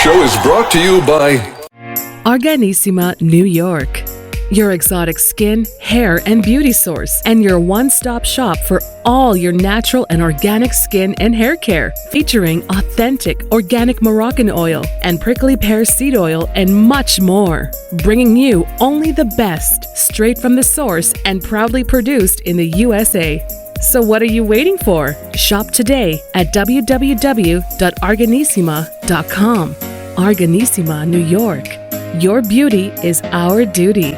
show is brought to you by Organissima, New York. Your exotic skin, hair, and beauty source, and your one-stop shop for all your natural and organic skin and hair care, featuring authentic organic Moroccan oil and prickly pear seed oil and much more. Bringing you only the best, straight from the source and proudly produced in the USA. So what are you waiting for? Shop today at www.organissima.com. Organissima, New York. Your beauty is our duty.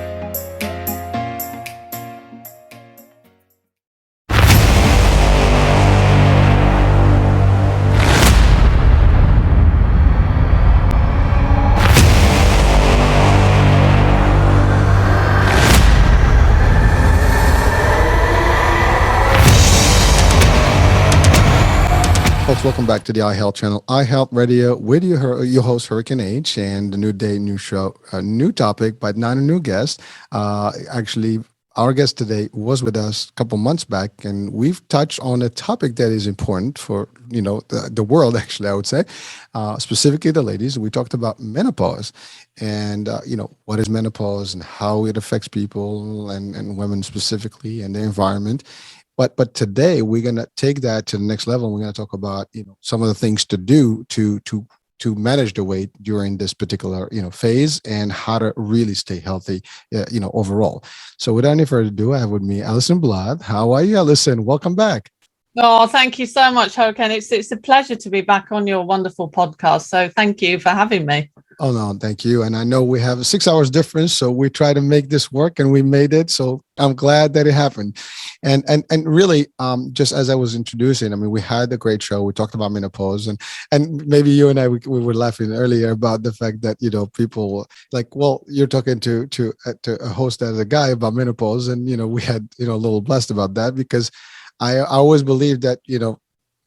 Folks, welcome back to the iHealth channel, iHealth Radio, with your host, Hurricane H, and a new day, new show, a new topic, but not a new guest. Actually, our guest today was with us a couple months back, and we've touched on a topic that is important for, the world, actually, I would say, specifically the ladies. We talked about menopause and, what is menopause and how it affects people and women specifically and the environment. But today we're going to take that to the next level. We're going to talk about, some of the things to do to manage the weight during this particular, phase, and how to really stay healthy, overall. So without any further ado, I have with me Alison Bladh. How are you, Alison? Welcome back. Oh, thank you so much, Hurricane. It's a pleasure to be back on your wonderful podcast. So thank you for having me. Oh, no, thank you. And I know we have a 6 hours difference, so we try to make this work, and we made it. So I'm glad that it happened. And really, just as I was introducing, I mean, we had a great show. We talked about menopause, and maybe you and I, we were laughing earlier about the fact that, people like, well, you're talking to a host as a guy about menopause. And, we had, a little blessed about that, because I always believe that,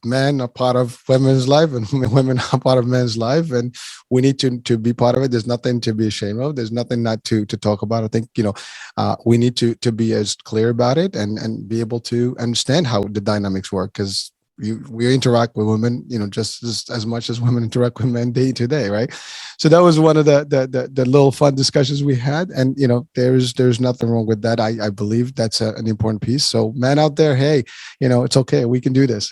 men are part of women's life, and women are part of men's life, and we need to be part of it. There's nothing to be ashamed of. There's nothing not to talk about. I think, we need to be as clear about it and be able to understand how the dynamics work, because we interact with women, just as much as women interact with men day to day, right? So that was one of the little fun discussions we had, and there's nothing wrong with that. I believe that's an important piece. So, men out there, hey, it's okay, we can do this.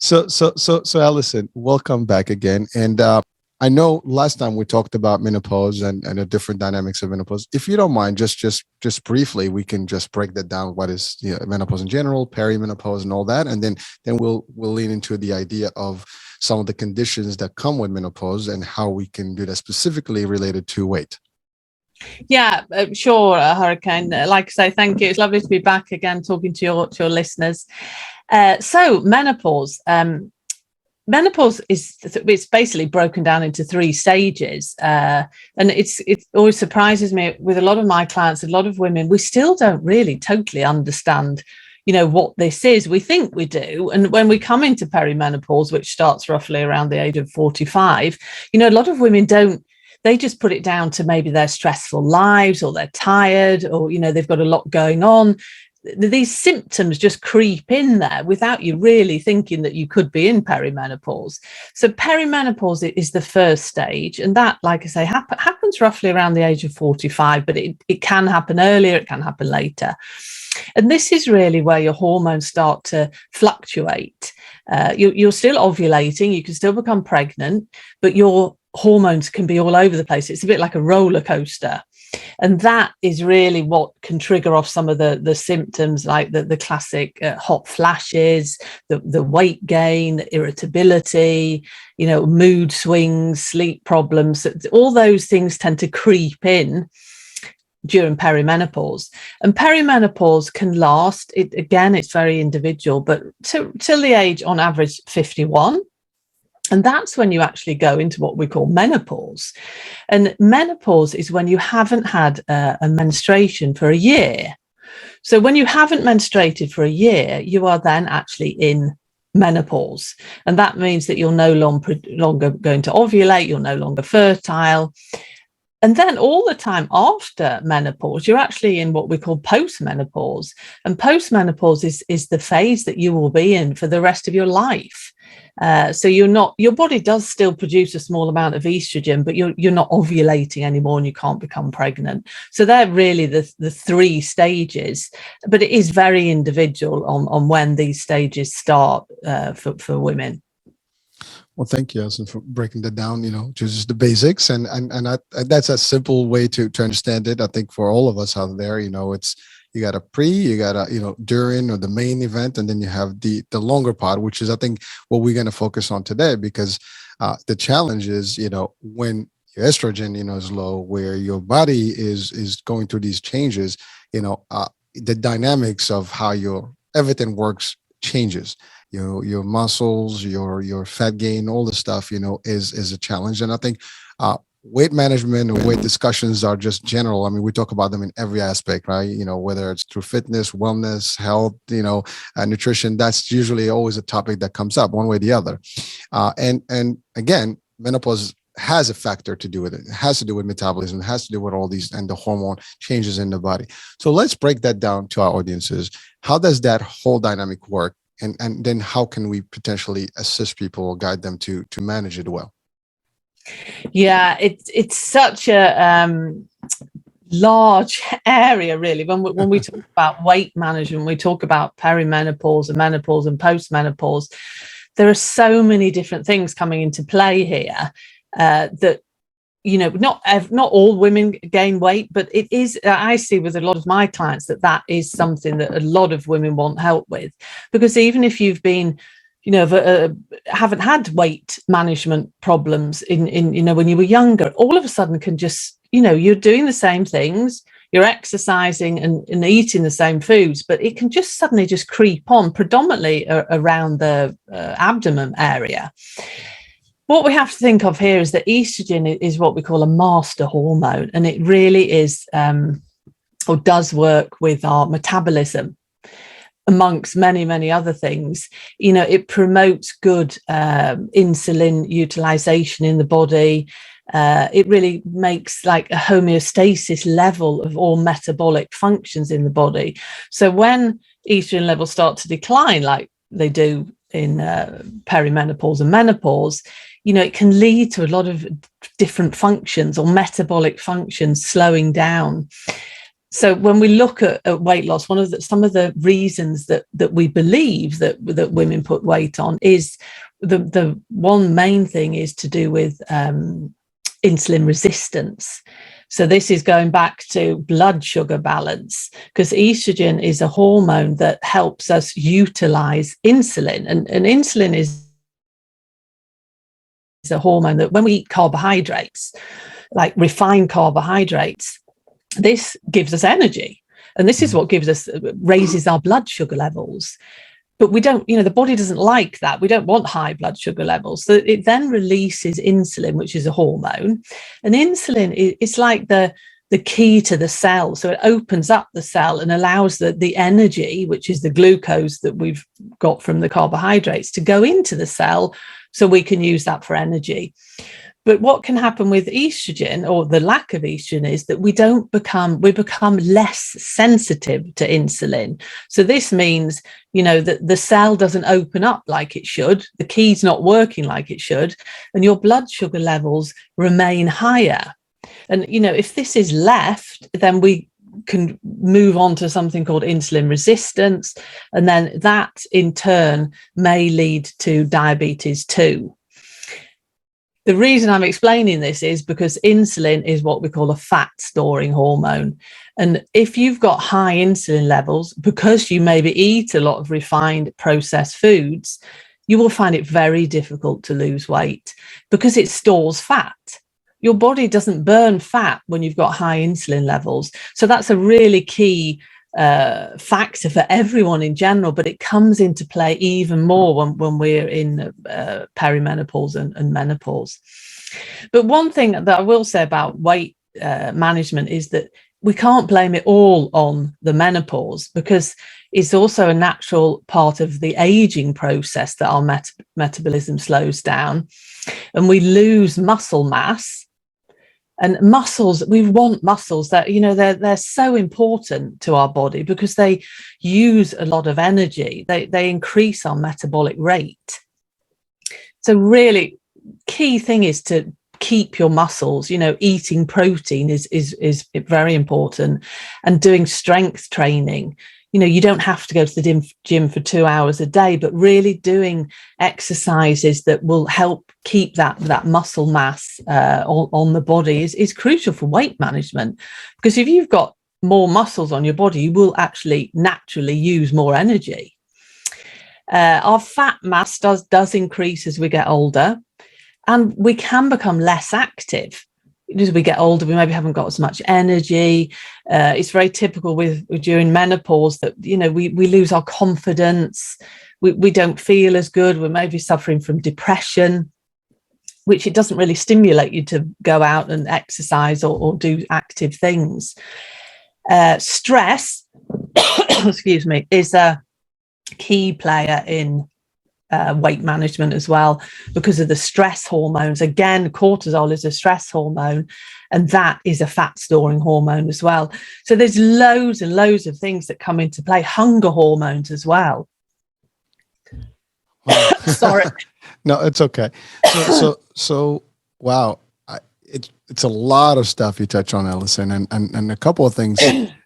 So Alison, welcome back again, and I know last time we talked about menopause and the different dynamics of menopause. If you don't mind, just briefly, we can just break that down. What is menopause in general, perimenopause, and all that, and then we'll lean into the idea of some of the conditions that come with menopause and how we can do that specifically related to weight. Yeah, sure, Hurricane. Like I say, thank you. It's lovely to be back again, talking to your listeners. So menopause. Menopause it's basically broken down into 3 stages, and it always surprises me with a lot of my clients, a lot of women, we still don't really totally understand what this is. We think we do, and when we come into perimenopause, which starts roughly around the age of 45, a lot of women don't. They just put it down to maybe their stressful lives, or they're tired, or they've got a lot going on. These symptoms just creep in there without you really thinking that you could be in perimenopause. So perimenopause is the first stage, and that, like I say, happens roughly around the age of 45, but it can happen earlier, it can happen later. And this is really where your hormones start to fluctuate. You're still ovulating, you can still become pregnant, but your hormones can be all over the place. It's a bit like a roller coaster. And that is really what can trigger off some of the symptoms, like the classic hot flashes, the weight gain, the irritability, mood swings, sleep problems. All those things tend to creep in during perimenopause. And perimenopause can last, it's very individual, but till the age, on average, 51. And that's when you actually go into what we call menopause. And menopause is when you haven't had a menstruation for a year. So when you haven't menstruated for a year, you are then actually in menopause. And that means that you're no longer going to ovulate, you're no longer fertile. And then all the time after menopause, you're actually in what we call postmenopause. And postmenopause is the phase that you will be in for the rest of your life. So your body does still produce a small amount of estrogen, but you're not ovulating anymore and you can't become pregnant. So they're really the three stages, but it is very individual on when these stages start for women. Well, thank you, Alison, for breaking that down, just the basics. And that's a simple way to understand it. I think for all of us out there, it's, you got a pre, you got a, during, or the main event, and then you have the longer part, which is, I think, what we're going to focus on today, because the challenge is, when your estrogen, is low, where your body is going through these changes, the dynamics of how everything works changes. Your muscles, your fat gain, all the stuff, is a challenge. And I think weight management and weight discussions are just general. I mean, we talk about them in every aspect, right? Whether it's through fitness, wellness, health, nutrition, that's usually always a topic that comes up one way or the other. And again, menopause has a factor to do with it. It has to do with metabolism. It has to do with all these and the hormone changes in the body. So let's break that down to our audiences. How does that whole dynamic work? And then how can we potentially assist people or guide them to manage it well? Yeah, it's such a large area, really. When we talk about weight management, we talk about perimenopause and menopause and postmenopause. There are so many different things coming into play here that, not all women gain weight, but it is, I see with a lot of my clients that is something that a lot of women want help with, because even if you've been, haven't had weight management problems in when you were younger, all of a sudden can just, you're doing the same things, you're exercising and eating the same foods, but it can just suddenly just creep on, predominantly around the abdomen area. What we have to think of here is that estrogen is what we call a master hormone, and it really is or does work with our metabolism, amongst many, many other things. It promotes good insulin utilization in the body. It really makes like a homeostasis level of all metabolic functions in the body. So when estrogen levels start to decline, like they do in perimenopause and menopause, it can lead to a lot of different functions or metabolic functions slowing down. So when we look at weight loss, some of the reasons that we believe that women put weight on is the one main thing is to do with insulin resistance. So this is going back to blood sugar balance, because estrogen is a hormone that helps us utilize insulin, and insulin is a hormone that when we eat carbohydrates, like refined carbohydrates, this gives us energy, and this is what raises our blood sugar levels. But we don't, the body doesn't like that. We don't want high blood sugar levels. So it then releases insulin, which is a hormone. And insulin is like the key to the cell. So it opens up the cell and allows the energy, which is the glucose that we've got from the carbohydrates, to go into the cell so we can use that for energy. But what can happen with estrogen, or the lack of estrogen, is that we become less sensitive to insulin. So this means, that the cell doesn't open up like it should, the key's not working like it should, and your blood sugar levels remain higher. And, if this is left, then we can move on to something called insulin resistance. And then that in turn may lead to diabetes too. The reason I'm explaining this is because insulin is what we call a fat storing hormone. And if you've got high insulin levels, because you maybe eat a lot of refined processed foods, you will find it very difficult to lose weight because it stores fat. Your body doesn't burn fat when you've got high insulin levels. So that's a really key factor for everyone in general, but it comes into play even more when we're in perimenopause and menopause. But one thing that I will say about weight management is that we can't blame it all on the menopause, because it's also a natural part of the aging process that our metabolism slows down and we lose muscle mass. And muscles, we want muscles that, they're so important to our body because they use a lot of energy. They increase our metabolic rate. So really key thing is to keep your muscles. Eating protein is very important, and doing strength training. You don't have to go to the gym for 2 hours a day, but really doing exercises that will help keep that muscle mass on the body is crucial for weight management. Because if you've got more muscles on your body, you will actually naturally use more energy. Our fat mass does increase as we get older, and we can become less active. As we get older, we maybe haven't got as much energy. It's very typical with during menopause that we lose our confidence. We don't feel as good. We're maybe suffering from depression, which it doesn't really stimulate you to go out and exercise or do active things. Stress, excuse me, is a key player in weight management as well, because of the stress hormones. Again, cortisol is a stress hormone, and that is a fat storing hormone as well. So there's loads and loads of things that come into play. Hunger hormones as well. Wow. Sorry. No, it's okay. So wow, it's a lot of stuff you touch on, Alison, and a couple of things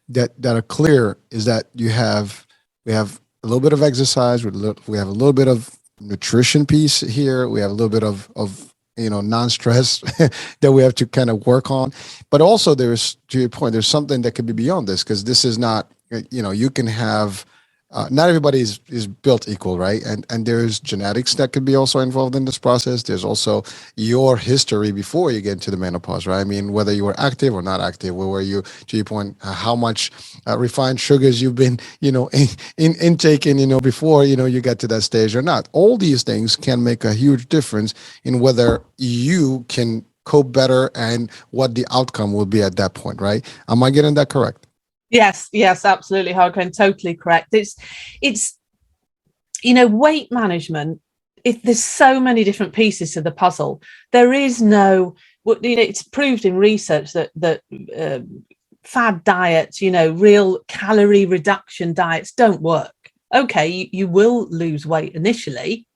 that are clear is that we have a little bit of exercise, we have a little bit of nutrition piece here, we have a little bit of non-stress that we have to kind of work on, but also there's, to your point, there's something that could be beyond this, because this is not, you can have not everybody is built equal, right? And there's genetics that could be also involved in this process. There's also your history before you get into the menopause, right? I mean, whether you were active or not active, where you, to your point, how much refined sugars you've been, intaking, before, you get to that stage or not. All these things can make a huge difference in whether you can cope better and what the outcome will be at that point, right? Am I getting that correct? Yes, absolutely, Harkin, totally correct. It's weight management. There's so many different pieces to the puzzle. There is no, it's proved in research that fad diets, real calorie reduction diets don't work. Okay, you will lose weight initially,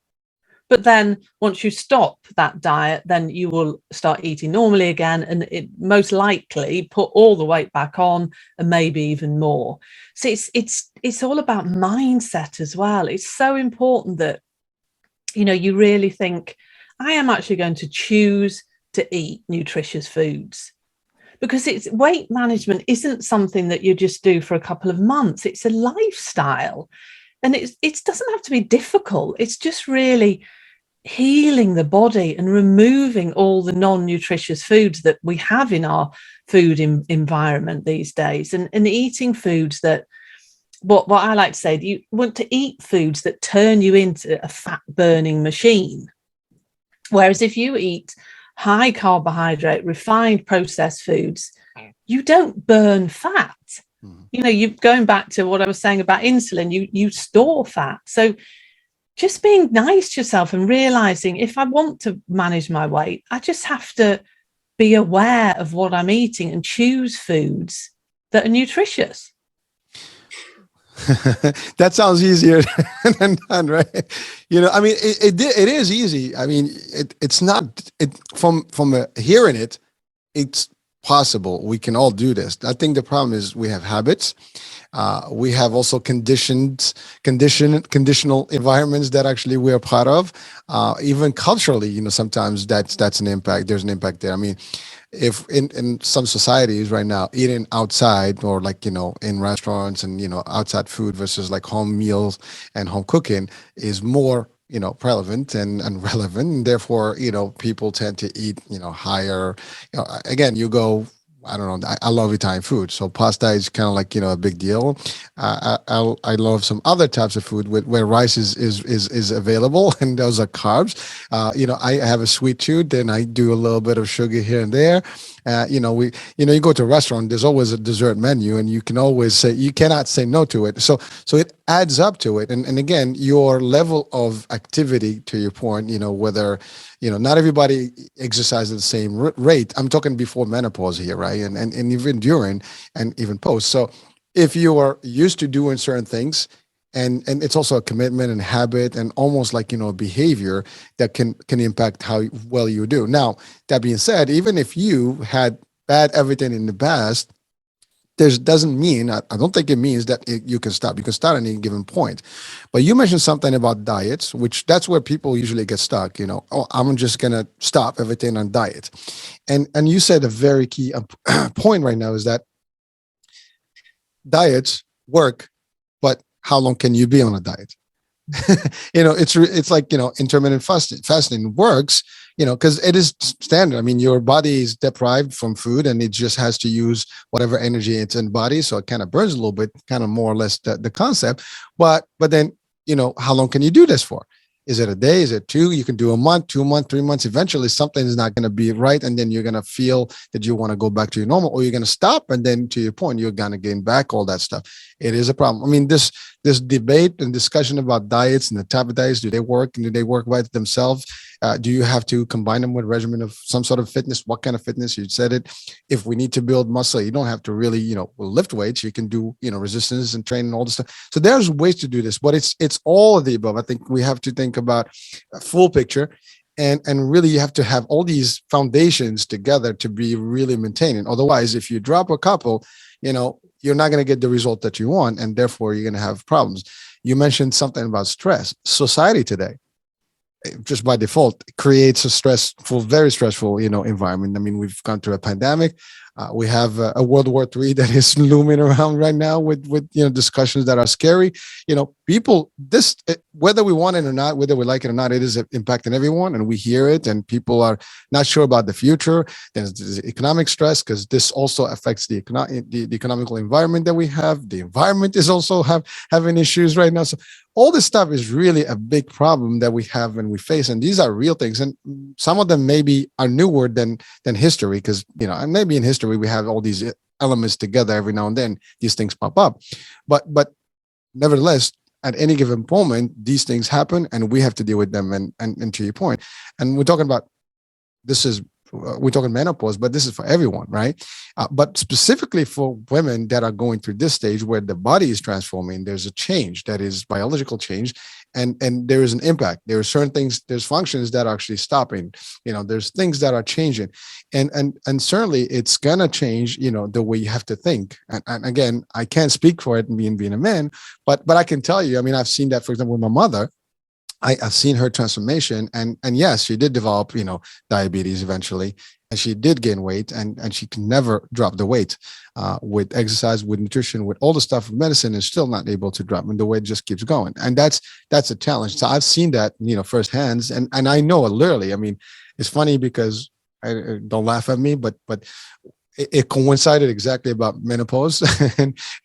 but then once you stop that diet, then you will start eating normally again, and it most likely put all the weight back on and maybe even more. So it's all about mindset as well. It's so important that, you really think, I am actually going to choose to eat nutritious foods. Because weight management isn't something that you just do for a couple of months. It's a lifestyle. And it doesn't have to be difficult. It's just really healing the body and removing all the non-nutritious foods that we have in our food environment these days, and eating foods that, what I like to say, you want to eat foods that turn you into a fat burning machine. Whereas if you eat high carbohydrate, refined processed foods, you don't burn fat. You're going back to what I was saying about insulin, you store fat. So just being nice to yourself and realizing, if I want to manage my weight, I just have to be aware of what I'm eating and choose foods that are nutritious. That sounds easier than done, right? It is easy. I mean, it's not, from hearing it, it's possible. We can all do this. I think the problem is we have habits. We have also conditional environments that actually we're part of. Even culturally, sometimes that's an impact. There's an impact there. I mean, if in some societies right now, eating outside or in restaurants and, outside food versus like home meals and home cooking is more, prevalent and relevant. And therefore, people tend to eat, higher, again, you go, I don't know. I love Italian food, so pasta is kind of like a big deal. I love some other types of food where rice is available, and those are carbs. I have a sweet tooth, then I do a little bit of sugar here and there. You go to a restaurant, there's always a dessert menu, and you cannot say no to it. So it adds up to it, and again, your level of activity, to your point, whether not everybody exercises at the same rate. I'm talking before menopause here, right? And even during and even post. So if you are used to doing certain things, and it's also a commitment and habit and almost like behavior that can impact how well you do. Now, that being said, even if you had bad everything in the past, there's doesn't mean I don't think it means that you can stop. You can start at any given point. But you mentioned something about diets, which that's where people usually get stuck. Oh, I'm just gonna stop everything on diet, and you said a very key point right now is that diets work, but how long can you be on a diet? It's like intermittent fasting works, because it is standard. I mean, your body is deprived from food and it just has to use whatever energy it's in the body, so it kind of burns a little bit, kind of more or less the concept. But then how long can you do this for? Is it a day? Is it two? You can do a month, 2 months, 3 months. Eventually, something is not going to be right, and then you're going to feel that you want to go back to your normal, or you're going to stop, and then to your point, you're going to gain back all that stuff. It is a problem. I mean, this debate and discussion about diets and the type of diets, do they work, and do they work by themselves? Do you have to combine them with a regimen of some sort of fitness? What kind of fitness? You said it. If we need to build muscle, you don't have to really, lift weights. You can do, resistance and training and all this stuff. So there's ways to do this, but it's all of the above. I think we have to think about a full picture, and really you have to have all these foundations together to be really maintaining. Otherwise, if you drop a couple, you're not going to get the result that you want, and therefore you're going to have problems. You mentioned something about stress. Society today, just by default, creates a very stressful, environment. I mean, we've gone through a pandemic. We have a World War III that is looming around right now with discussions that are scary. People, whether we want it or not, whether we like it or not, it is impacting everyone, and we hear it, and people are not sure about the future. There's economic stress, because this also affects the economical environment that we have. The environment is also having issues right now. So all this stuff is really a big problem that we have and we face, and these are real things. And some of them maybe are newer than history, because and maybe in history we have all these elements together. Every now and then these things pop up, but nevertheless, at any given moment, these things happen, and we have to deal with them. And to your point, and we're talking about we're talking menopause, but this is for everyone, right? But specifically for women that are going through this stage where the body is transforming, there's a change that is biological change, and there is an impact. There are certain things, there's functions that are actually stopping. There's things that are changing, and certainly it's gonna change. The way you have to think. And again, I can't speak for it being a man, but I can tell you. I mean, I've seen that, for example, with my mother. I've seen her transformation, and yes, she did develop, diabetes eventually, and she did gain weight, and she can never drop the weight with exercise, with nutrition, with all the stuff of medicine, is still not able to drop, and the weight just keeps going, and that's a challenge. So I've seen that, firsthand, and I know it literally. I mean, it's funny because don't laugh at me, but it coincided exactly about menopause,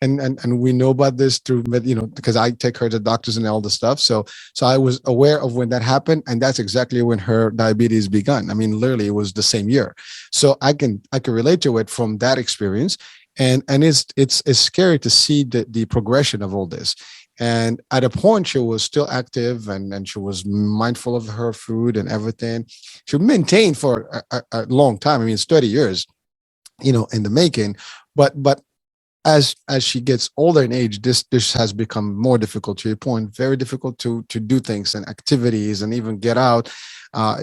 and we know about this through because I take her to doctors and all the stuff. So I was aware of when that happened, and that's exactly when her diabetes began. I mean, literally, it was the same year. So I can relate to it from that experience, and it's scary to see the progression of all this. And at a point, she was still active, and she was mindful of her food and everything. She maintained for a long time. I mean, it's 30 years. In the making, but as she gets older in age, this has become more difficult. To your point, very difficult to do things and activities and even get out.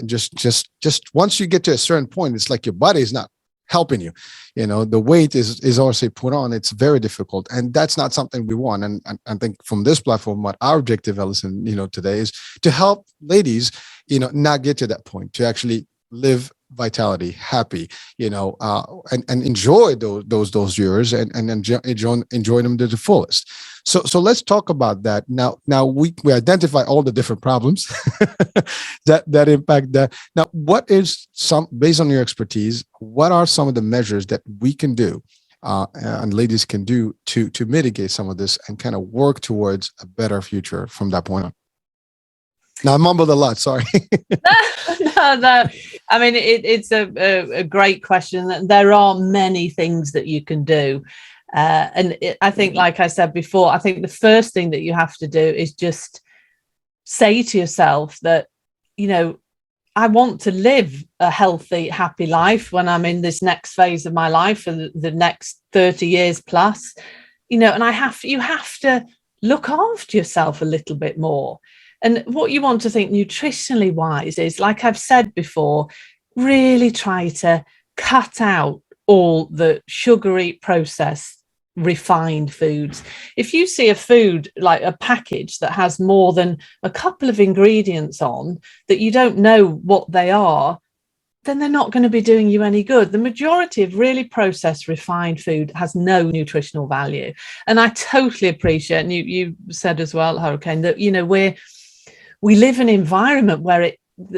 Just once you get to a certain point, it's like your body is not helping you. The weight is also put on. It's very difficult, and that's not something we want. And I think from this platform, what our objective, Alison, today is to help ladies, not get to that point, to actually live vitality, happy, and enjoy those years and enjoy them to the fullest. So let's talk about that now. Now we identify all the different problems that impact that. Now, what is based on your expertise, what are some of the measures that we can do and ladies can do to mitigate some of this and kind of work towards a better future from that point on? Now I mumbled a lot. Sorry. No. I mean, it's a great question. There are many things that you can do. I think, like I said before, I think the first thing that you have to do is just say to yourself that, I want to live a healthy, happy life when I'm in this next phase of my life for the next 30 years plus, and you have to look after yourself a little bit more. And what you want to think nutritionally wise is, like I've said before, really try to cut out all the sugary, processed, refined foods. If you see a food like a package that has more than a couple of ingredients on that you don't know what they are, then they're not going to be doing you any good. The majority of really processed, refined food has no nutritional value. And I totally appreciate, and you said as well, Hurricane, that we live in an environment where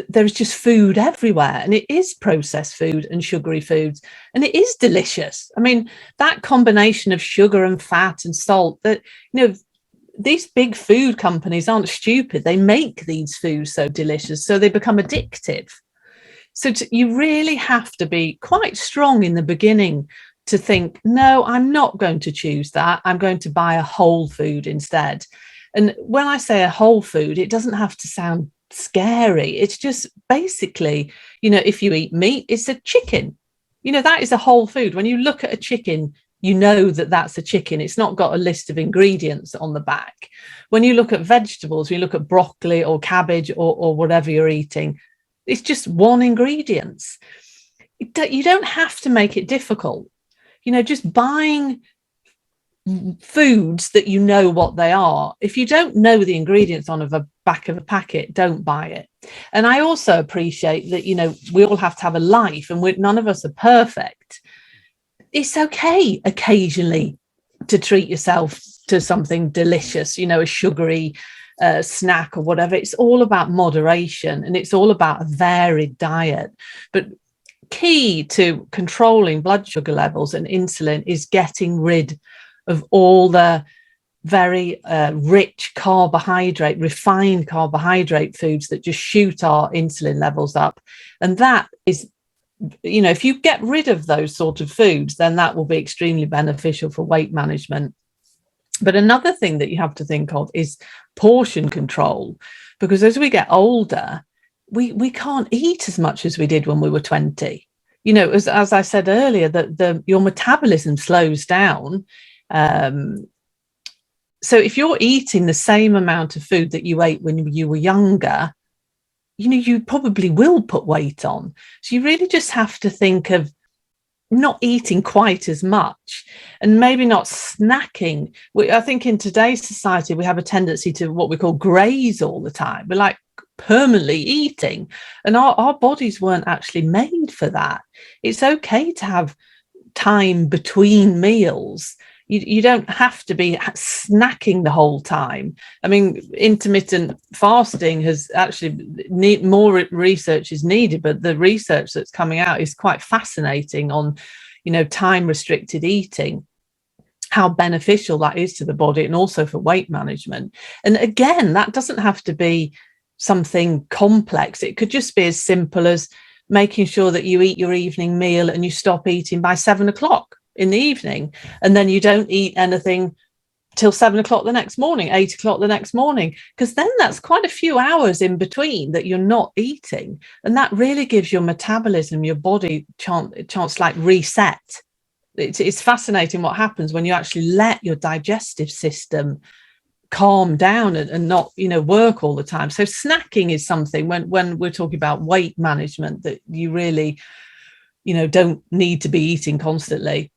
there's just food everywhere, and it is processed food and sugary foods, and it is delicious. I mean, that combination of sugar and fat and salt, that these big food companies aren't stupid. They make these foods so delicious, so they become addictive. So you really have to be quite strong in the beginning to think, no, I'm not going to choose that. I'm going to buy a whole food instead. And when I say a whole food, it doesn't have to sound scary. It's just basically, if you eat meat, it's a chicken. That is a whole food. When you look at a chicken, you know that that's a chicken. It's not got a list of ingredients on the back. When you look at vegetables, when you look at broccoli or cabbage or whatever you're eating, it's just one ingredient. You don't have to make it difficult. Just buying foods that you know what they are. If you don't know the ingredients on the back of a packet, don't buy it. And I also appreciate that we all have to have a life, and none of us are perfect. It's okay occasionally to treat yourself to something delicious, a sugary snack or whatever. It's all about moderation, and it's all about a varied diet. But key to controlling blood sugar levels and insulin is getting rid of all the very rich carbohydrate, refined carbohydrate foods that just shoot our insulin levels up. And that is, if you get rid of those sort of foods, then that will be extremely beneficial for weight management. But another thing that you have to think of is portion control, because as we get older, we can't eat as much as we did when we were 20. As I said earlier, that your metabolism slows down. So if you're eating the same amount of food that you ate when you were younger, you probably will put weight on. So you really just have to think of not eating quite as much, and maybe not snacking. I think in today's society, we have a tendency to what we call graze all the time. We're like permanently eating, and our bodies weren't actually made for that. It's okay to have time between meals. You don't have to be snacking the whole time. I mean, intermittent fasting has actually more research is needed, but the research that's coming out is quite fascinating on, time restricted eating, how beneficial that is to the body, and also for weight management. And again, that doesn't have to be something complex. It could just be as simple as making sure that you eat your evening meal and you stop eating by 7 o'clock in the evening, and then you don't eat anything till 7 o'clock the next morning, 8 o'clock the next morning, because then that's quite a few hours in between that you're not eating, and that really gives your metabolism, your body chance like reset. It's fascinating what happens when you actually let your digestive system calm down and not work all the time. So snacking is something when we're talking about weight management that you really don't need to be eating constantly.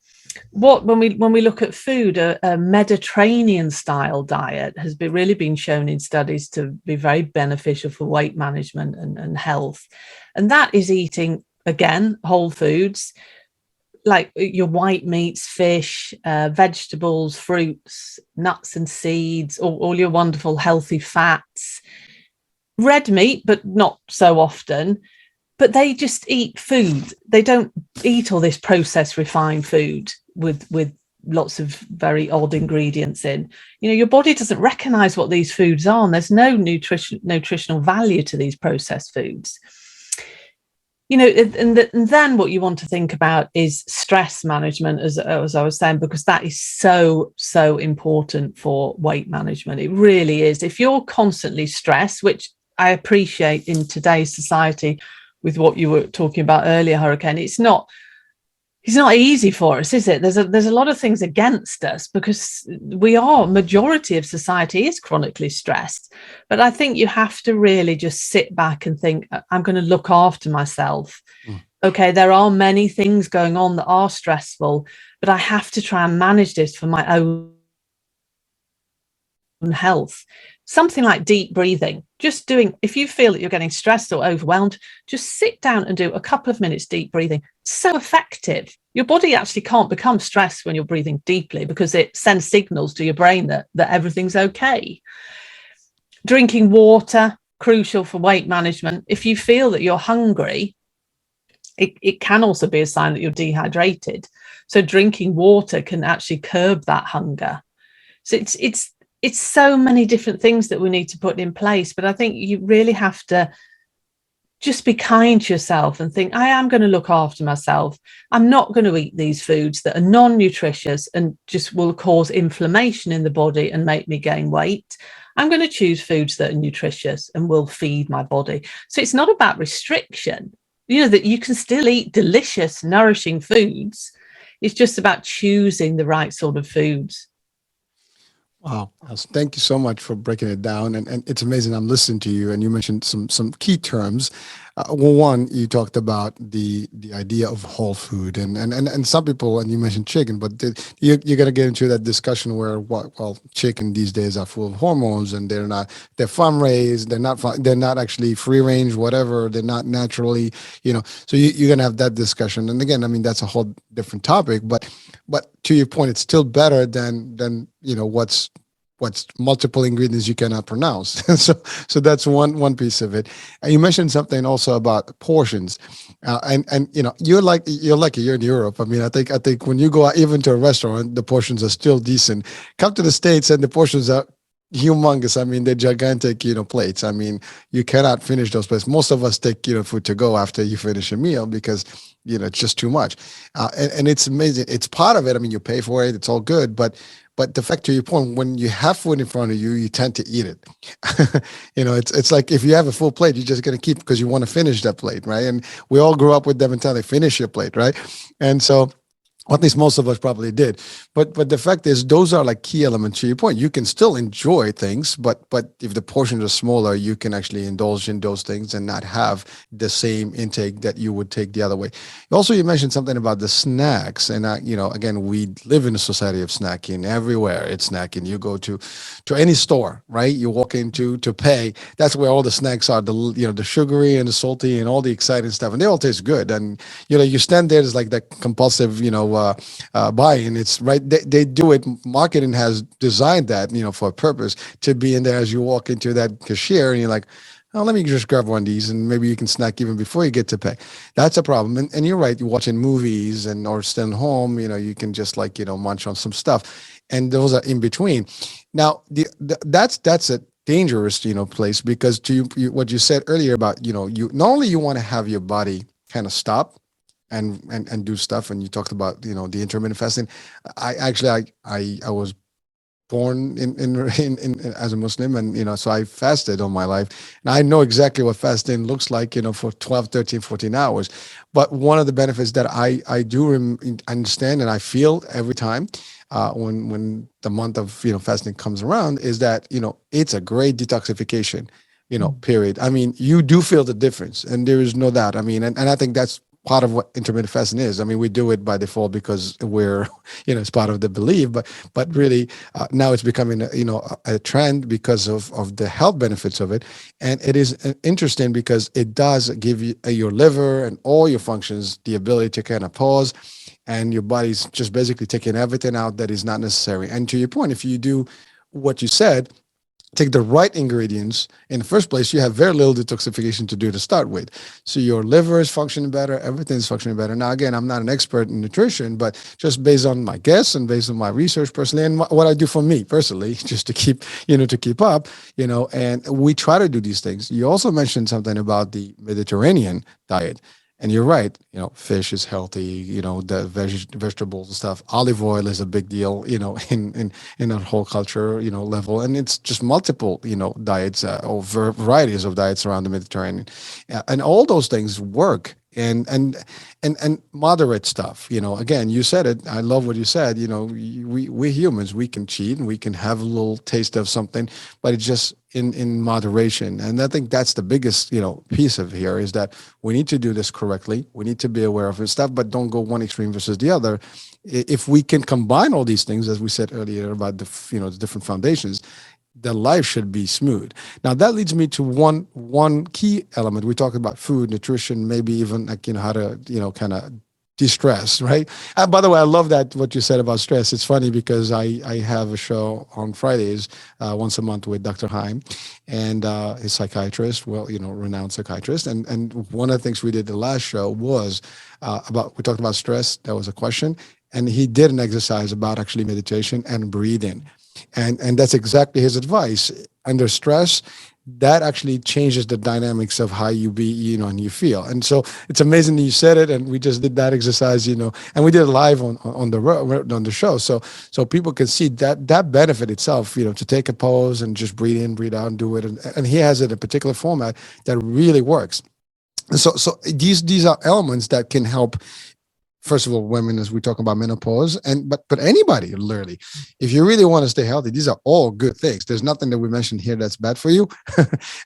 When we look at food, a Mediterranean style diet has really been shown in studies to be very beneficial for weight management and health. And that is eating, again, whole foods, like your white meats, fish, vegetables, fruits, nuts and seeds, all your wonderful healthy fats, red meat, but not so often. But they just eat food. They don't eat all this processed, refined food with lots of very odd ingredients in. Your body doesn't recognize what these foods are, and there's no nutritional value to these processed foods. And then what you want to think about is stress management, as I was saying, because that is so important for weight management. It really is. If you're constantly stressed, which I appreciate in today's society, with what you were talking about earlier, Hurricane, it's not easy for us, is it? There's a lot of things against us because majority of society is chronically stressed. But I think you have to really just sit back and think, I'm going to look after myself. Okay, there are many things going on that are stressful, but I have to try and manage this for my own health. Something like deep breathing, if you feel that you're getting stressed or overwhelmed, just sit down and do a couple of minutes deep breathing. So effective. Your body actually can't become stressed when you're breathing deeply because it sends signals to your brain that everything's okay. Drinking water, crucial for weight management. If you feel that you're hungry, it can also be a sign that you're dehydrated. So drinking water can actually curb that hunger. So it's so many different things that we need to put in place. But I think you really have to just be kind to yourself and think, I am going to look after myself. I'm not going to eat these foods that are non-nutritious and just will cause inflammation in the body and make me gain weight. I'm going to choose foods that are nutritious and will feed my body. So it's not about restriction, that you can still eat delicious, nourishing foods. It's just about choosing the right sort of foods. Wow. Thank you so much for breaking it down. And it's amazing. I'm listening to you and you mentioned some key terms. Well, one, you talked about the idea of whole food and some people, and you mentioned chicken, but you're going to get into that discussion where, chicken these days are full of hormones and they're farm raised. They're not actually free range, whatever. They're not naturally, so you're going to have that discussion. And again, I mean, that's a whole different topic, but to your point, it's still better than what's multiple ingredients you cannot pronounce. so that's one piece of it. And you mentioned something also about portions, and you're lucky you're in Europe. I mean, I think when you go out even to a restaurant, the portions are still decent. Come to the States and the portions are humongous. I mean, they're gigantic, plates. I mean, you cannot finish those plates. Most of us take, food to go after you finish a meal because, it's just too much. And it's amazing. It's part of it. I mean, you pay for it. It's all good. But the fact, to your point, when you have food in front of you, you tend to eat it. It's like if you have a full plate, you're just going to keep because you want to finish that plate, right? And we all grew up with them mentality, finish your plate, right? And so, at least most of us probably did. But the fact is, those are like key elements to your point. You can still enjoy things, but if the portions are smaller, you can actually indulge in those things and not have the same intake that you would take the other way. Also, you mentioned something about the snacks. And, again, we live in a society of snacking. Everywhere it's snacking. You go to any store, right? You walk into to pay. That's where all the snacks are, the sugary and the salty and all the exciting stuff. And they all taste good. And, you stand there, it's like that compulsive, buying. It's right. They do it. Marketing has designed that, for a purpose to be in there as you walk into that cashier and you're like, oh, let me just grab one of these and maybe you can snack even before you get to pay. That's a problem. And you're right. You're watching movies or staying home, you can just munch on some stuff. And those are in between. Now, that's a dangerous, place because to you, what you said earlier about, you not only you want to have your body kind of stop and do stuff. And you talked about, the intermittent fasting. I was born in as a Muslim and, so I fasted all my life and I know exactly what fasting looks like, for 12, 13, 14 hours. But one of the benefits that I do understand and I feel every time when the month of, fasting comes around is that, it's a great detoxification, period. I mean, you do feel the difference and there is no doubt. I mean, and I think that's part of what intermittent fasting is. I mean, we do it by default because we're, it's part of the belief, but really now it's becoming, a trend because of the health benefits of it. And it is interesting because it does give you your liver and all your functions the ability to kind of pause, and your body's just basically taking everything out that is not necessary. And to your point, if you do what you said, take the right ingredients in the first place, you have very little detoxification to do to start with. So your liver is functioning better, everything's functioning better. Now, again, I'm not an expert in nutrition, but just based on my guess and based on my research personally and what I do for me personally, just to keep up, and we try to do these things. You also mentioned something about the Mediterranean diet. And you're right, fish is healthy, the vegetables and stuff. Olive oil is a big deal, in our whole culture, level. And it's just multiple, diets or varieties of diets around the Mediterranean. And all those things work. And moderate stuff, again, you said it. I love what you said. We humans, we can cheat and we can have a little taste of something, but it's just in moderation. And I think that's the biggest, piece of here, is that we need to do this correctly. We need to be aware of this stuff, but don't go one extreme versus the other. If we can combine all these things, as we said earlier about the different foundations, the life should be smooth. Now that leads me to one key element. We talked about food, nutrition, maybe even how to kind of de-stress, right? By the way, I love that what you said about stress. It's funny because I have a show on Fridays once a month with Dr. Heim, and his psychiatrist, renowned psychiatrist. And one of the things we did the last show was we talked about stress. That was a question, and he did an exercise about actually meditation and breathing. And that's exactly his advice. Under stress, that actually changes the dynamics of how you be, and you feel. And so it's amazing that you said it, and we just did that exercise, and we did it live on the show, so people can see that benefit itself, to take a pause and just breathe in, breathe out, and do it. And he has it in a particular format that really works. So these are elements that can help. First of all, women, as we talk about menopause, but anybody, literally, if you really want to stay healthy, these are all good things. There's nothing that we mentioned here that's bad for you,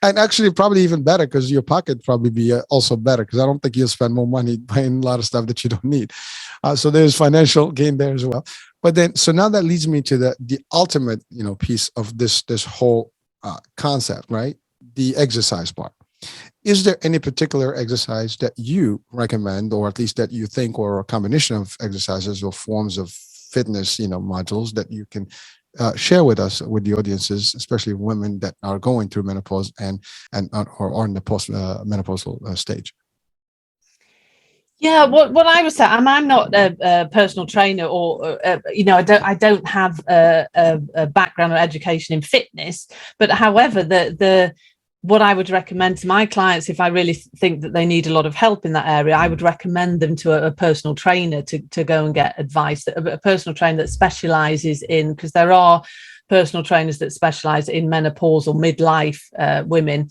and actually probably even better, because your pocket probably be also better, because I don't think you'll spend more money buying a lot of stuff that you don't need. So there's financial gain there as well. But then, so now that leads me to the ultimate, piece of this whole concept, right? The exercise part. Is there any particular exercise that you recommend, or at least that you think, or a combination of exercises or forms of fitness, modules that you can share with us, with the audiences, especially women that are going through menopause or are in the post menopausal stage? Yeah, what I would say, I'm not a personal trainer, or I don't have a background or education in fitness. But however, what I would recommend to my clients, if I really think that they need a lot of help in that area, I would recommend them to a personal trainer to go and get advice, a personal trainer that specializes in, because there are personal trainers that specialize in menopausal midlife women.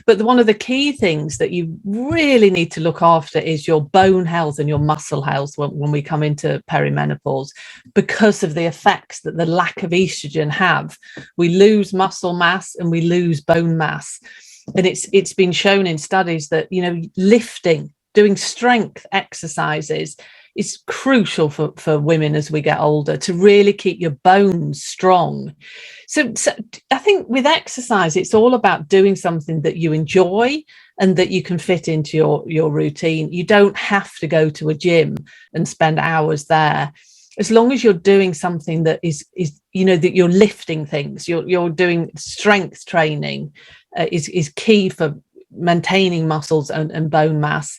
But one of the key things that you really need to look after is your bone health and your muscle health when we come into perimenopause, because of the effects that the lack of estrogen have. We lose muscle mass and we lose bone mass. And it's been shown in studies that, lifting, doing strength exercises is crucial for women as we get older, to really keep your bones strong. So I think with exercise, it's all about doing something that you enjoy and that you can fit into your routine. You don't have to go to a gym and spend hours there. As long as you're doing something that is that you're lifting things, you're doing strength training, is key for maintaining muscles and bone mass.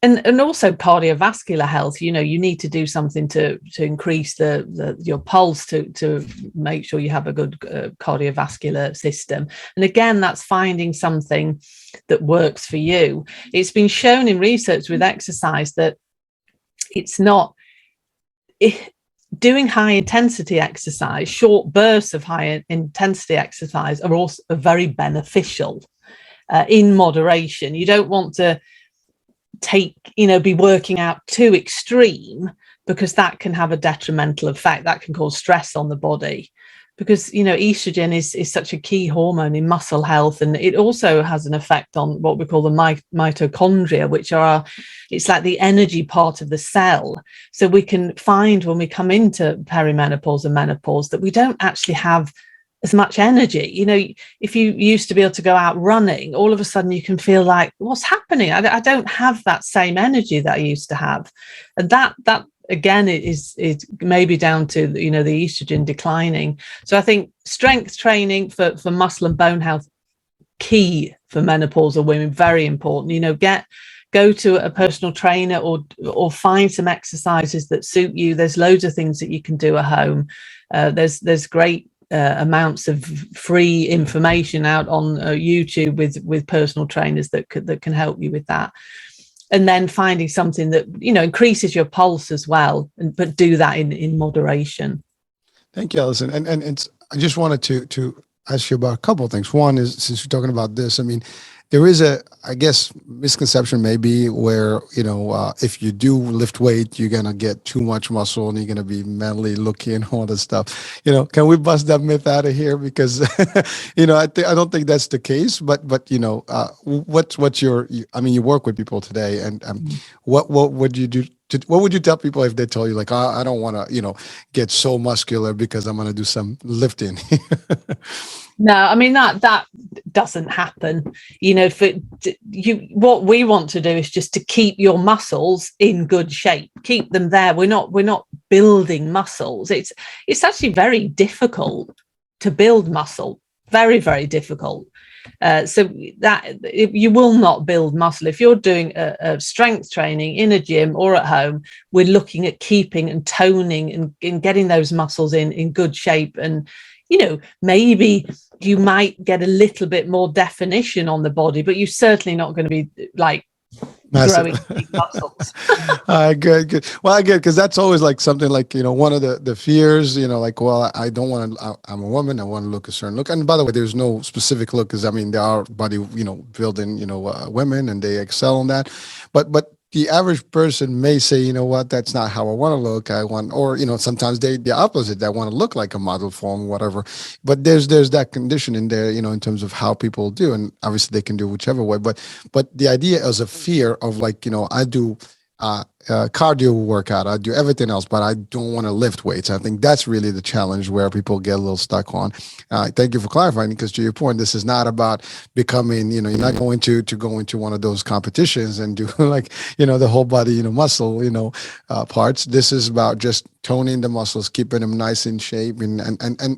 And also cardiovascular health. You need to do something to increase your pulse, to make sure you have a good cardiovascular system. And again, that's finding something that works for you. It's been shown in research with exercise that doing high intensity exercise, short bursts of high intensity exercise are also very beneficial in moderation. You don't want to be working out too extreme, because that can have a detrimental effect. That can cause stress on the body, because estrogen is such a key hormone in muscle health, and it also has an effect on what we call the mitochondria, which it's like the energy part of the cell. So we can find when we come into perimenopause and menopause that we don't actually have as much energy. If you used to be able to go out running, all of a sudden you can feel like, what's happening? I don't have that same energy that I used to have. And that again is maybe down to the estrogen declining. So I think strength training for muscle and bone health, key for menopausal women, very important. Go to a personal trainer or find some exercises that suit you. There's loads of things that you can do at home. There's great amounts of free information out on YouTube with personal trainers that can help you with that. and then finding something that, increases your pulse as well, but do that in moderation. Thank you, Alison. And I just wanted to ask you about a couple of things. One is, since you're talking about this, I mean, there is I guess, misconception maybe where, if you do lift weight, you're going to get too much muscle and you're going to be manly looking and all this stuff. Can we bust that myth out of here? Because, I don't think that's the case, but what's you work with people today, and what would you do? What would you tell people if they tell you, like, I don't want to, get so muscular because I'm going to do some lifting? No, I mean, that doesn't happen. What we want to do is just to keep your muscles in good shape, keep them there. We're not building muscles. It's actually very difficult to build muscle, very, very difficult. So that you will not build muscle if you're doing a strength training in a gym or at home. We're looking at keeping and toning and getting those muscles in good shape. And maybe you might get a little bit more definition on the body, but you're certainly not going to be like growing big muscles. Good. Well, I get, because that's always like something like, one of the fears, like, well, I don't want to, I'm a woman, I want to look a certain look. And by the way, there's no specific look, because there are body, building, women, and they excel in that. But the average person may say, you know what, that's not how I want to look. I want, or, sometimes the opposite, they want to look like a model form, whatever. But there's that condition in there, in terms of how people do. And obviously they can do whichever way. But the idea is a fear of, like, I do cardio workout, I do everything else, but I don't want to lift weights. I think that's really the challenge where people get a little stuck on. Thank you for clarifying, because to your point, this is not about becoming, you're not going to go into one of those competitions and do like, the whole body, muscle, parts. This is about just toning the muscles, keeping them nice in shape and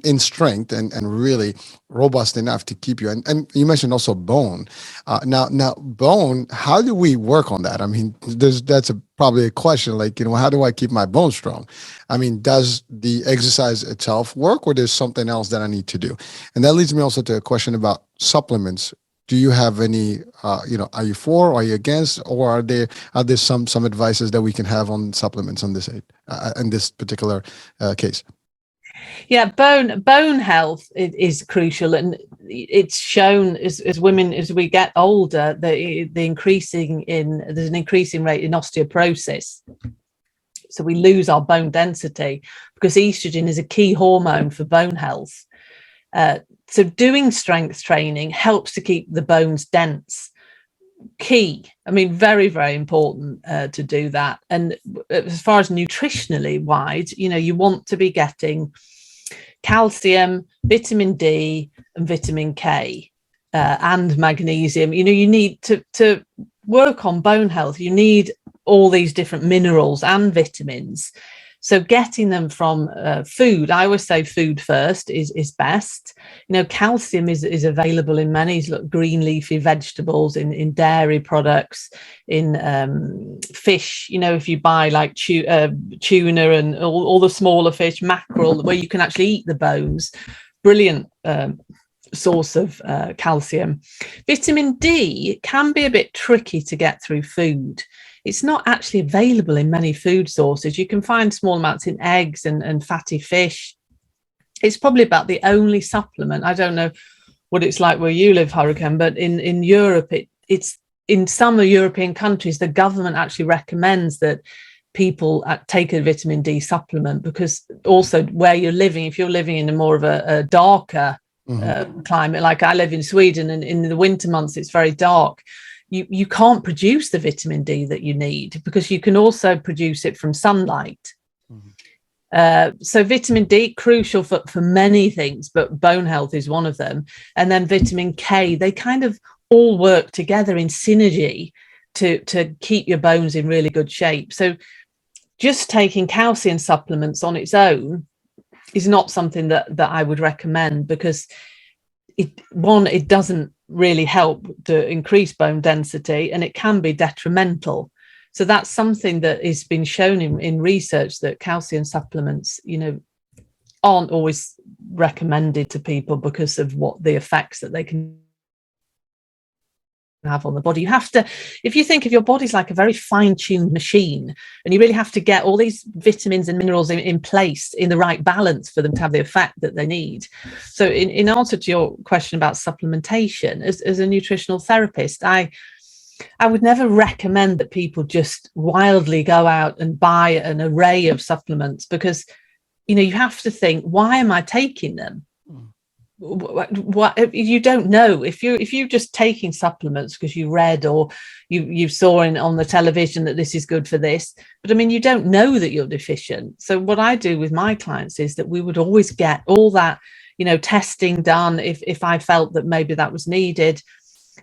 in strength, and really robust enough to keep you. And you mentioned also bone. Now bone, how do we work on that? I mean, that's probably a question, like, how do I keep my bones strong? I mean, does the exercise itself work, or there's something else that I need to do? And that leads me also to a question about supplements. Do you have any, are you for, are you against, or are there some advices that we can have on supplements on this in this particular case? Yeah, bone health is crucial, and it's shown as women, as we get older, there's an increasing rate in osteoporosis. So we lose our bone density because estrogen is a key hormone for bone health. So doing strength training helps to keep the bones dense. Key. I mean, very, very important to do that. And as far as nutritionally wide, you want to be getting calcium, vitamin D, and vitamin K, and magnesium. You need to work on bone health. You need all these different minerals and vitamins. So getting them from food, I always say food first is best. Calcium is available in many green leafy vegetables, in dairy products, in fish. If you buy like tuna and all the smaller fish, mackerel, where you can actually eat the bones, brilliant source of calcium. Vitamin D can be a bit tricky to get through food. It's not actually available in many food sources. You can find small amounts in eggs and fatty fish. It's probably about the only supplement. I don't know what it's like where you live, Hurricane, but in Europe, it's in some European countries, the government actually recommends that people take a vitamin D supplement, because also where you're living, if you're living in a more of a darker climate, like I live in Sweden, and in the winter months, it's very dark. You can't produce the vitamin D that you need, because you can also produce it from sunlight. So vitamin D, crucial for many things, but bone health is one of them. And then vitamin K, they kind of all work together in synergy to keep your bones in really good shape. So just taking calcium supplements on its own is not something that I would recommend, because it doesn't really help to increase bone density, and it can be detrimental. So that's something that has been shown in research, that calcium supplements, aren't always recommended to people because of what the effects that they can have on the body. You have to, if you think of your body's like a very fine-tuned machine, and you really have to get all these vitamins and minerals in place in the right balance for them to have the effect that they need. So in answer to your question about supplementation, as a nutritional therapist, I would never recommend that people just wildly go out and buy an array of supplements, because you have to think, why am I taking them? What you don't know, if you're just taking supplements because you read or you saw on the television that this is good for this, but I mean, you don't know that you're deficient. So what I do with my clients is that we would always get all that testing done if I felt that maybe that was needed.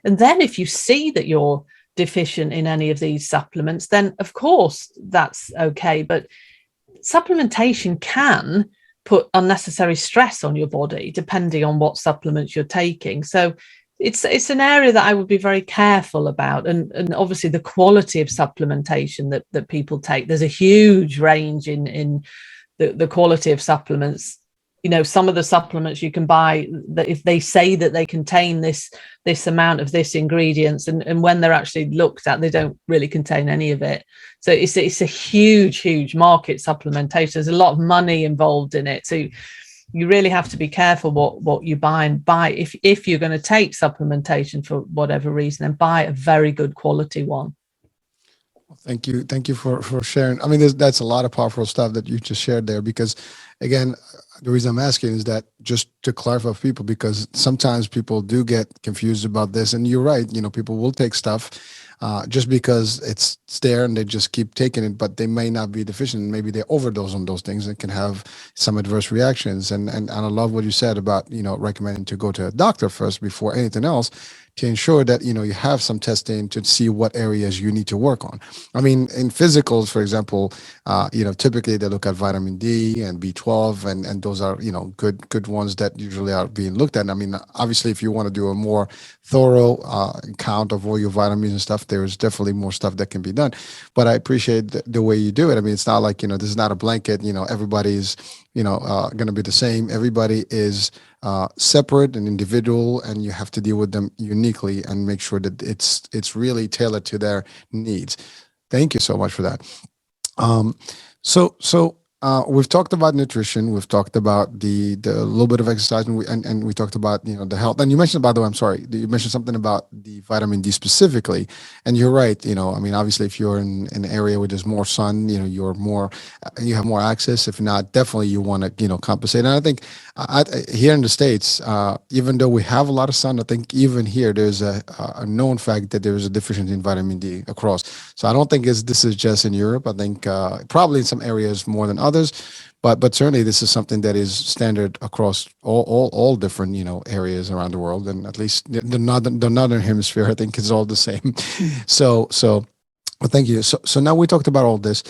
And then if you see that you're deficient in any of these supplements, then of course that's okay. But supplementation can put unnecessary stress on your body depending on what supplements you're taking. So it's an area that I would be very careful about, and obviously the quality of supplementation that people take. There's a huge range in the quality of supplements. Some of the supplements you can buy, that if they say that they contain this amount of this ingredients, and when they're actually looked at, they don't really contain any of it. So it's a huge market, supplementation. There's a lot of money involved in it. So you really have to be careful what you buy, and buy, if you're going to take supplementation for whatever reason, and buy a very good quality one. Thank you for sharing. I mean, that's a lot of powerful stuff that you just shared there, because again, the reason I'm asking is that just to clarify for people, because sometimes people do get confused about this, and you're right, people will take stuff just because it's there and they just keep taking it, but they may not be deficient. Maybe they overdose on those things and can have some adverse reactions. And I love what you said about, recommending to go to a doctor first before anything else, to ensure that, you have some testing to see what areas you need to work on. I mean, in physicals, for example, typically they look at vitamin D and B12, and those are, good ones that usually are being looked at. I mean, obviously, if you want to do a more thorough count of all your vitamins and stuff, there's definitely more stuff that can be done. But I appreciate the way you do it. I mean, it's not like, this is not a blanket, everybody's, going to be the same. Everybody is separate and individual, and you have to deal with them uniquely and make sure that it's really tailored to their needs. Thank you so much for that. So we've talked about nutrition, we've talked about the little bit of exercise, and we talked about the health. And you mentioned, by the way, I'm sorry, you mentioned something about the vitamin D specifically, and you're right. I mean, obviously, if you're in an area where there's more sun, you have more access. If not, definitely you want to compensate. And I think here in the States, even though we have a lot of sun, I think even here there's a known fact that there is a deficiency in vitamin D across. So I don't think this is just in Europe. I think probably in some areas more than others, but certainly this is something that is standard across all different areas around the world, and at least the northern hemisphere, I think, is all the same. So well, thank you. So now we talked about all this.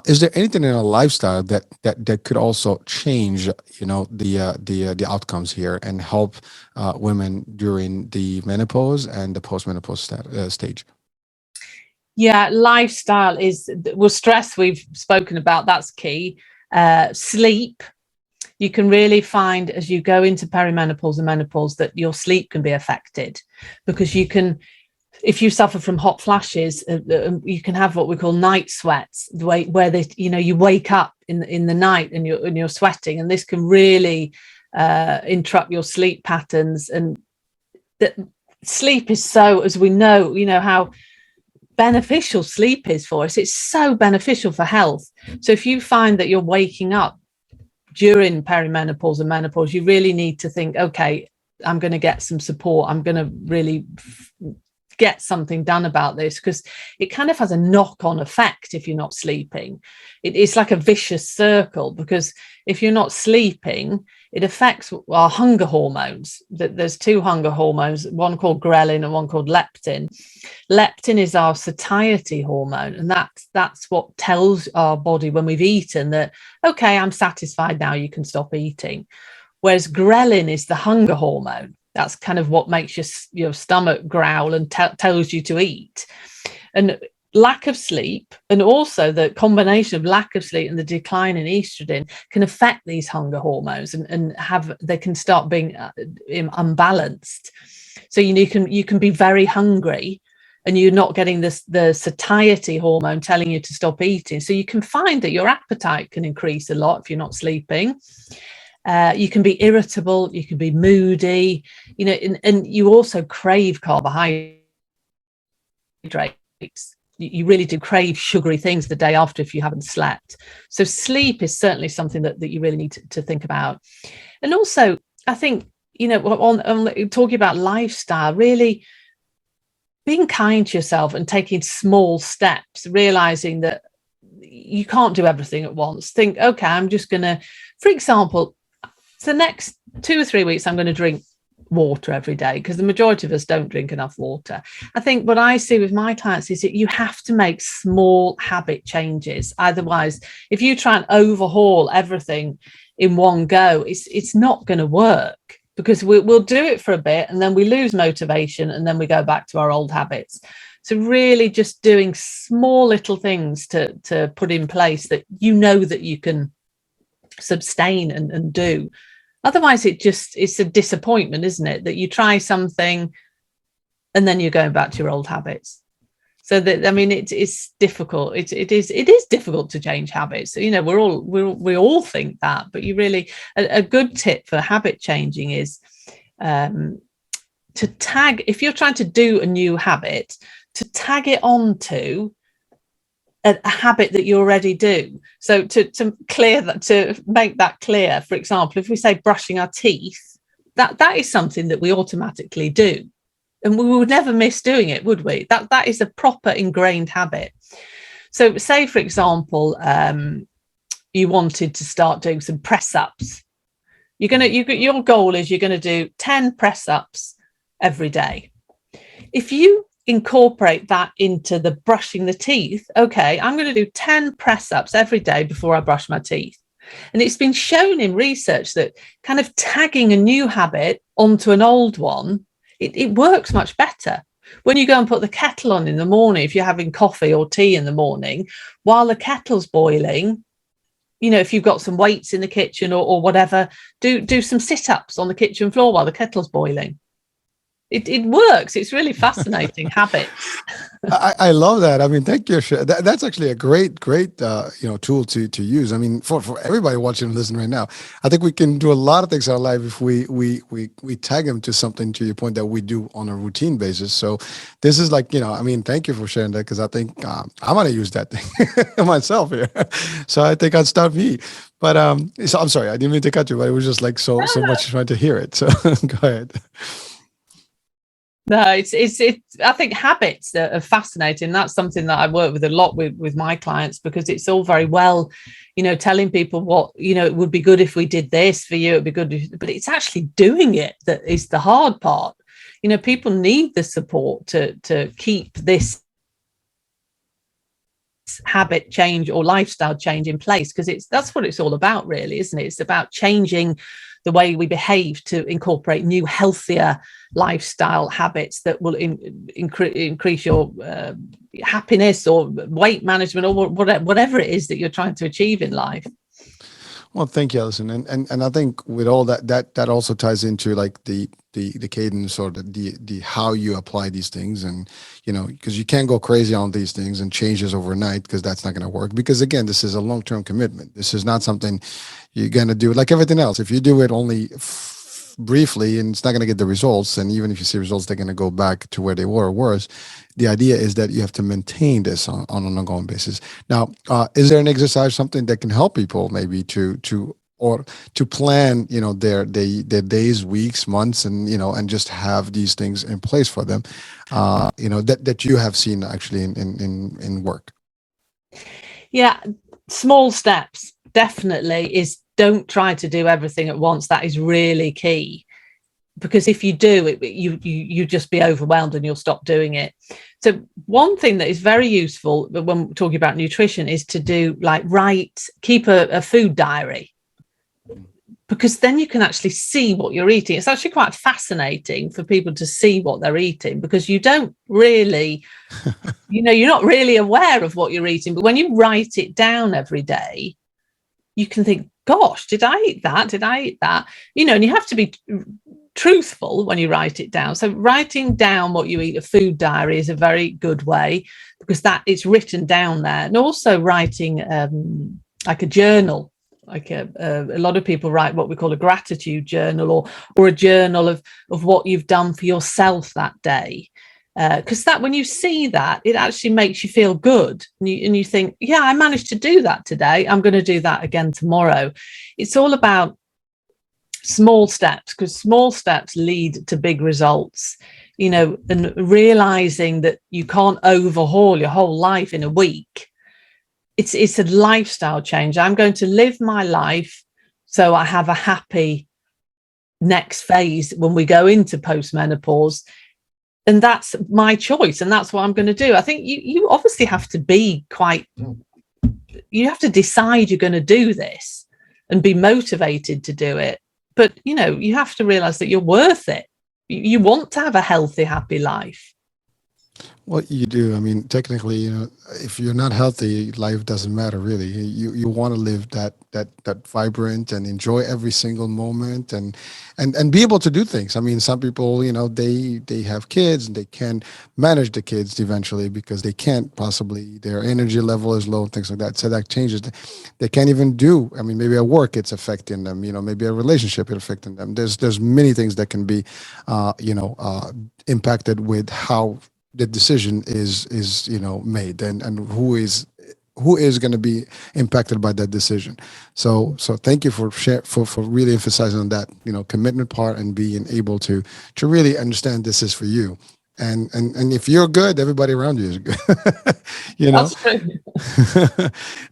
Is there anything in our lifestyle that could also change the outcomes here and help women during the menopause and the postmenopause stage? Yeah, lifestyle stress we've spoken about, that's key. Sleep, you can really find as you go into perimenopause and menopause that your sleep can be affected, because if you suffer from hot flashes, you can have what we call night sweats, where you wake up in the night and you're sweating, and this can really interrupt your sleep patterns. And sleep is so, as we know, how beneficial sleep is for us. It's so beneficial for health. So if you find that you're waking up during perimenopause and menopause, you really need to think, okay, I'm going to get some support. I'm going to really get something done about this, because it kind of has a knock-on effect if you're not sleeping. It's like a vicious circle, because if you're not sleeping, it affects our hunger hormones. There's two hunger hormones, one called ghrelin and one called leptin. Leptin is our satiety hormone, and that's what tells our body when we've eaten that, okay, I'm satisfied now, you can stop eating. Whereas ghrelin is the hunger hormone. That's kind of what makes your stomach growl and tells you to eat. And lack of sleep, and also the combination of lack of sleep and the decline in estrogen, can affect these hunger hormones, and they can start being unbalanced. So you can be very hungry and you're not getting the satiety hormone telling you to stop eating. So you can find that your appetite can increase a lot if you're not sleeping. You can be irritable, you can be moody, and you also crave carbohydrates. You really do crave sugary things the day after if you haven't slept. So sleep is certainly something that you really need to think about. And also, I think, on talking about lifestyle, really being kind to yourself and taking small steps, realizing that you can't do everything at once. Think, okay, I'm just going to, for example, for the next 2 or 3 weeks, I'm going to drink water every day, because the majority of us don't drink enough water. I think what I see with my clients is that you have to make small habit changes. Otherwise, if you try and overhaul everything in one go, it's not going to work, because we'll do it for a bit and then we lose motivation and then we go back to our old habits. So really just doing small little things to put in place that that you can sustain and do. Otherwise, it's a disappointment, isn't it? That you try something and then you're going back to your old habits. So that, I mean, it's difficult. It is difficult to change habits. We all think that, but you really, a good tip for habit changing is to tag, if you're trying to do a new habit, to tag it onto a habit that you already do. So to clear that, to make that clear, for example, if we say brushing our teeth, that is something that we automatically do. And we would never miss doing it, would we? That is a proper ingrained habit. So say, for example, you wanted to start doing some press ups. Your goal is you're going to do 10 press ups every day. If you incorporate that into the brushing the teeth, okay, I'm going to do 10 press ups every day before I brush my teeth. And it's been shown in research that kind of tagging a new habit onto an old one, it works much better. When you go and put the kettle on in the morning, if you're having coffee or tea in the morning, while the kettle's boiling, if you've got some weights in the kitchen or whatever, do some sit-ups on the kitchen floor while the kettle's boiling. It works. It's really fascinating habits. I love that. I mean, thank you. That's actually a great tool to use. I mean, for everybody watching and listening right now, I think we can do a lot of things in our life if we tag them to something, to your point, that we do on a routine basis. So this is like, I mean, thank you for sharing that, because I think I'm going to use that thing myself here. So I think I'll start me. But so I'm sorry, I didn't mean to cut you, but it was just like so much trying to hear it. So go ahead. No, I think habits are fascinating. That's something that I work with a lot with my clients, because it's all very well, telling people what, it would be good if we did this for you. It'd be good, but it's actually doing it that is the hard part. People need the support to keep this habit change or lifestyle change in place, because that's what it's all about, really, isn't it? It's about changing the way we behave to incorporate new, healthier lifestyle habits that will increase your happiness or weight management or whatever it is that you're trying to achieve in life. Well, thank you, Alison. And I think with all that also ties into like the cadence or the how you apply these things, and because you can't go crazy on these things and changes overnight, because that's not going to work. Because again, this is a long-term commitment. This is not something you're going to do like everything else. If you do it only briefly and it's not going to get the results, and even if you see results, they're going to go back to where they were or worse. The idea is that you have to maintain this on an ongoing basis. Now, is there an exercise, something that can help people maybe to plan, their days, weeks, months, and just have these things in place for them, that you have seen actually in work? Yeah, small steps definitely is. Don't try to do everything at once. That is really key, because if you do it, you just be overwhelmed and you'll stop doing it. So one thing that is very useful when we're talking about nutrition is to do keep a food diary, because then you can actually see what you're eating. It's actually quite fascinating for people to see what they're eating, because you don't really, you're not really aware of what you're eating. But when you write it down every day, you can think, gosh, did I eat that? Did I eat that? And you have to be truthful when you write it down. So writing down what you eat, a food diary, is a very good way, because that it's written down there. And also writing like a journal, like a lot of people write what we call a gratitude journal, or a journal of what you've done for yourself that day. Because that, when you see that, it actually makes you feel good, and you think, yeah, I managed to do that today, I'm going to do that again tomorrow. It's all about small steps, because small steps lead to big results, and realizing that you can't overhaul your whole life in a week. It's a lifestyle change. I'm going to live my life so I have a happy next phase when we go into postmenopause. And that's my choice, and that's what I'm going to do. I think you obviously have to be you have to decide you're going to do this and be motivated to do it. But, you have to realize that you're worth it. You want to have a healthy, happy life. Well, you do. I mean, technically, if you're not healthy, life doesn't matter really. You want to live that vibrant and enjoy every single moment, and be able to do things. I mean, some people, they have kids and they can't manage the kids eventually because they can't possibly, their energy level is low and things like that. So that changes. They can't even do. I mean, maybe at work it's affecting them. Maybe a relationship is affecting them. There's many things that can be, impacted with how the decision is made, and who is going to be impacted by that decision. So thank you for really emphasizing on that commitment part, and being able to really understand this is for you, and if you're good, everybody around you is good. That's true.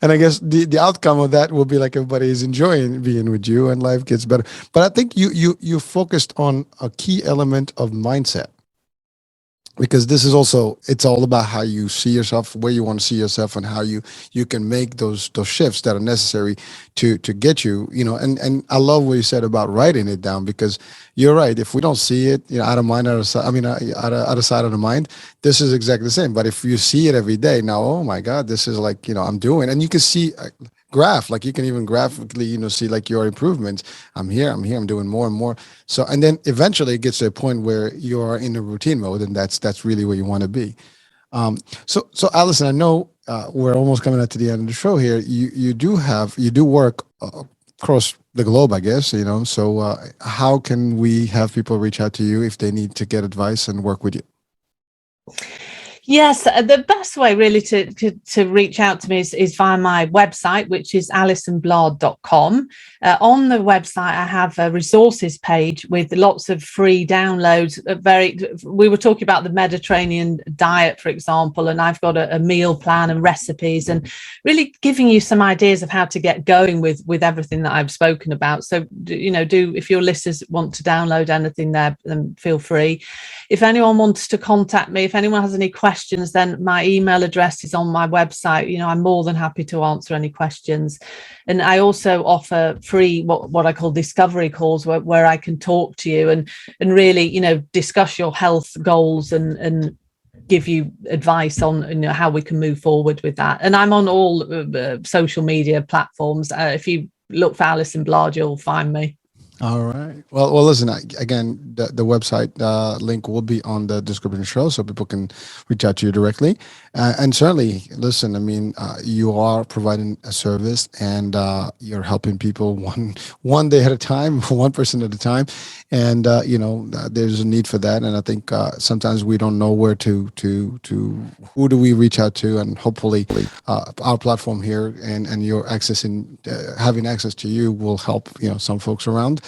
And I guess the outcome of that will be like everybody is enjoying being with you and life gets better. But I think you focused on a key element of mindset, because this is also, it's all about how you see yourself, where you want to see yourself, and how you can make those shifts that are necessary to get you, and I love what you said about writing it down, because you're right. If we don't see it, out of mind, out of sight, out of sight, out of mind, this is exactly the same. But if you see it every day now, oh my God, this is like, I'm doing, and you can see graph, like you can even graphically, see like your improvements. I'm here, I'm doing more and more. So, and then eventually it gets to a point where you are in a routine mode, and that's really where you want to be. So Alison, I know we're almost coming up to the end of the show here. You do work across the globe, I guess, so how can we have people reach out to you if they need to get advice and work with you? Yes, the best way really to reach out to me is via my website, which is alisonbladh.com. On the website, I have a resources page with lots of free downloads. We were talking about the Mediterranean diet, for example, and I've got a meal plan and recipes, and really giving you some ideas of how to get going with everything that I've spoken about. So, if your listeners want to download anything there, then feel free. If anyone wants to contact me, if anyone has any questions, then my email address is on my website. I'm more than happy to answer any questions. And I also offer free what I call discovery calls, where I can talk to you and really, discuss your health goals and give you advice on how we can move forward with that. And I'm on all social media platforms. If you look for Alison Bladh, you'll find me. All right. Well, listen, again, the website link will be on the description show, so people can reach out to you directly. And certainly, listen, I mean, you are providing a service, and you're helping people one day at a time, one person at a time. And, there's a need for that. And I think sometimes we don't know where to who do we reach out to, and hopefully our platform here and your having access to you will help, some folks around.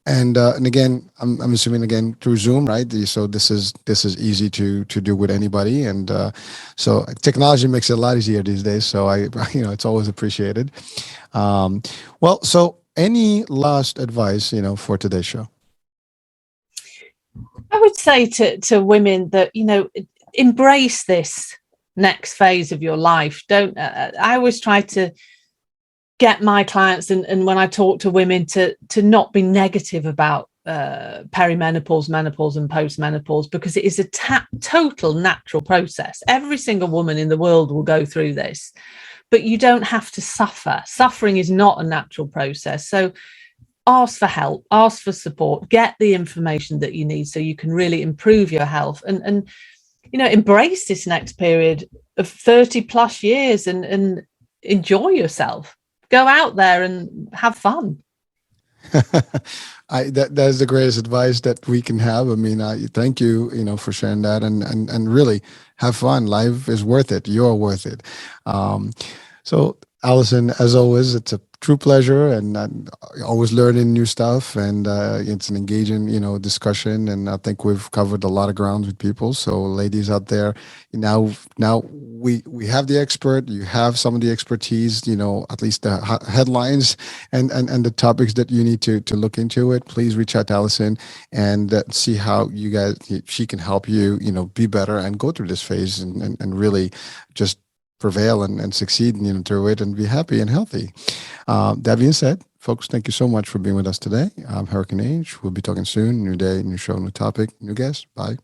And again, I'm assuming again through Zoom, right? So this is easy to do with anybody, and so technology makes it a lot easier these days. So it's always appreciated. Well, so any last advice, for today's show? I would say to women that embrace this next phase of your life. Don't. I always try to get my clients and when I talk to women to not be negative about perimenopause, menopause and postmenopause, because it is a total natural process. Every single woman in the world will go through this, but you don't have to suffer. Suffering is not a natural process. So ask for help, ask for support, get the information that you need so you can really improve your health, and embrace this next period of 30 plus years and enjoy yourself. Go out there and have fun. That is the greatest advice that we can have. I mean, I thank you, for sharing that, and really have fun. Life is worth it. You're worth it. So, Alison, as always, it's a true pleasure, and I'm always learning new stuff, and it's an engaging, discussion. And I think we've covered a lot of ground with people. So, ladies out there, now we have the expert. You have some of the expertise, at least the headlines and the topics that you need to look into it. Please reach out to Alison and see how she can help you, be better and go through this phase and really just prevail and succeed through it and be happy and healthy. That being said, folks, thank you so much for being with us today. I'm Hurricane Age. We'll be talking soon. New day, new show, new topic, new guest. Bye.